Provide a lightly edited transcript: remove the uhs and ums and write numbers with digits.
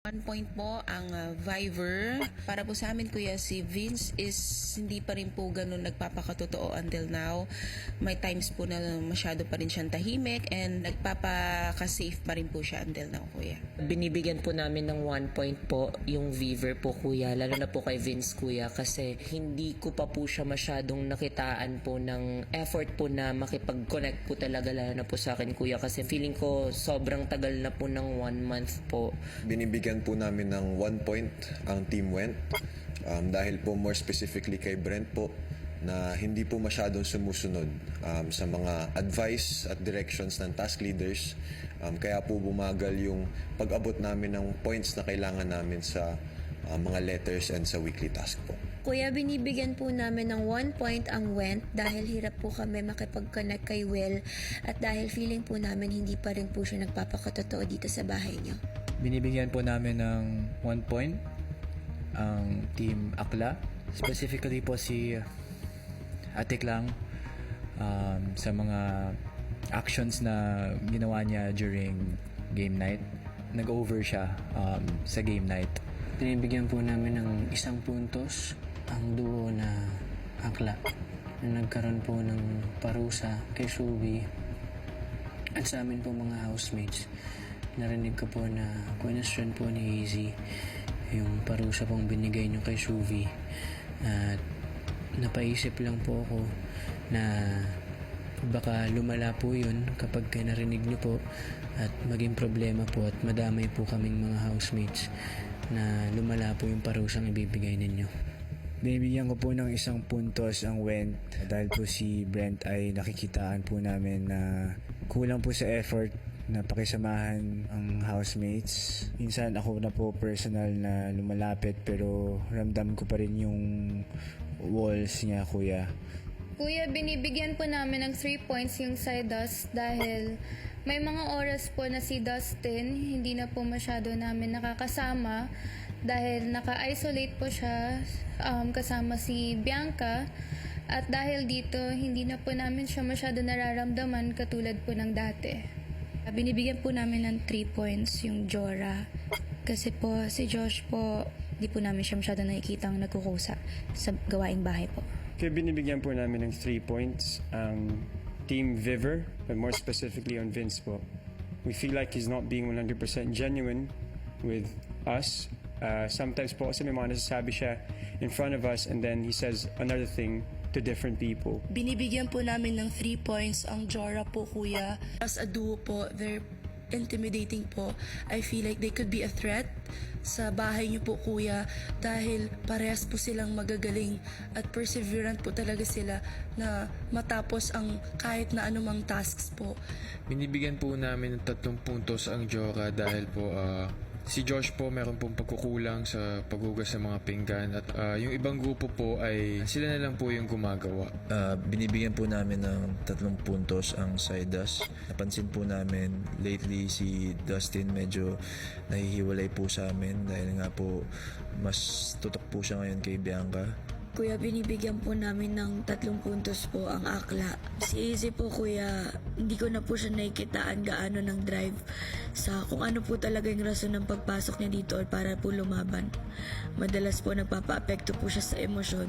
1 point po ang Viver. Para po sa amin, Kuya, si Vince is hindi pa rin po ganun nagpapakatotoo until now. May times po na masyado pa rin siyang tahimik and nagpapaka-safe pa rin po siya until now, Kuya. Binibigyan po namin ng 1 point po yung Viver po, Kuya, lalo na po kay Vince, Kuya, kasi hindi ko pa po siya masyadong nakitaan po ng effort po na makipag-connect po talaga, lalo na po sa akin, Kuya, kasi feeling ko sobrang tagal na po ng 1 month po. Binibigyan po namin ng 1 point ang Team Went dahil po more specifically kay Brent po na hindi po masyadong sumusunod sa mga advice at directions ng task leaders, kaya po bumagal yung pag-abot namin ng points na kailangan namin sa mga letters and sa weekly task po. Kuya, binibigyan po namin ng 1 point ang Went dahil hirap po kami makipag-connect kay Will at dahil feeling po namin hindi pa rin po siya nagpapakatotoo dito sa bahay niyo. Binibigyan po namin ng 1 point ang Team Akla. Specifically po si Ate Klang sa mga actions na ginawa niya during game night. Nag-over siya sa game night. Binibigyan po namin ng 1 puntos ang duo na Akla na nagkaroon po ng parusa kay Shubi at sa amin po mga housemates. Narinig ko po na question po ni Easy yung parusa pong binigay niyo kay Shuvi at napaisip lang po ako na baka lumala po yun kapag narinig niyo po at maging problema po at madamay po kaming mga housemates na lumala po yung parusang ibibigay ninyo. Binibigyan ko po ng 1 puntos ang Went dahil po si Brent ay nakikitaan po namin na kulang po sa effort na pakisamahan ang housemates. Minsan ako na po personal na lumalapit pero ramdam ko pa rin yung walls niya, Kuya. Kuya, binibigyan po namin ng 3 points yung side dust dahil may mga oras po na si Dustin hindi na po masyado namin nakakasama dahil naka-isolate po siya kasama si Bianca at dahil dito hindi na po namin siya masyado nararamdaman katulad po ng dati. Binibigyan po namin ng 3 points yung Jora kasi po si Josh po di po namin siya masyado nakikitang nagkukusa sa gawaing bahay po. Kaya binibigyan po namin ng 3 points ang Team Viver, but more specifically on Vince po. We feel like he's not being 100% genuine with us. Sometimes po kasi may mga nasasabi siya in front of us and then he says another thing to different people. Binibigyan po namin ng 3 points ang Jora po, Kuya. As a duo po, they're intimidating po. I feel like they could be a threat sa bahay niyo po, Kuya, dahil parehas po silang magagaling at perseverant po talaga sila na matapos ang kahit na anumang tasks po. Binibigyan po namin ng 3 puntos ang Jora dahil po si Josh po meron pong pagkukulang sa paghugas ng mga pinggan at yung ibang grupo po ay sila na lang po yung gumagawa. Binibigyan po namin ng 3 puntos ang side dust. Napansin po namin lately si Dustin medyo nahihiwalay po sa amin dahil nga po mas tutok po siya ngayon kay Bianca. Kuya, binibigyan po namin ng 3 puntos po ang Akla. Si Easy po, Kuya, hindi ko na po siya nakikitaan gaano ng drive sa kung ano po talaga yung rason ng pagpasok niya dito or para po lumaban. Madalas po nagpapa-apekto po siya sa emosyon.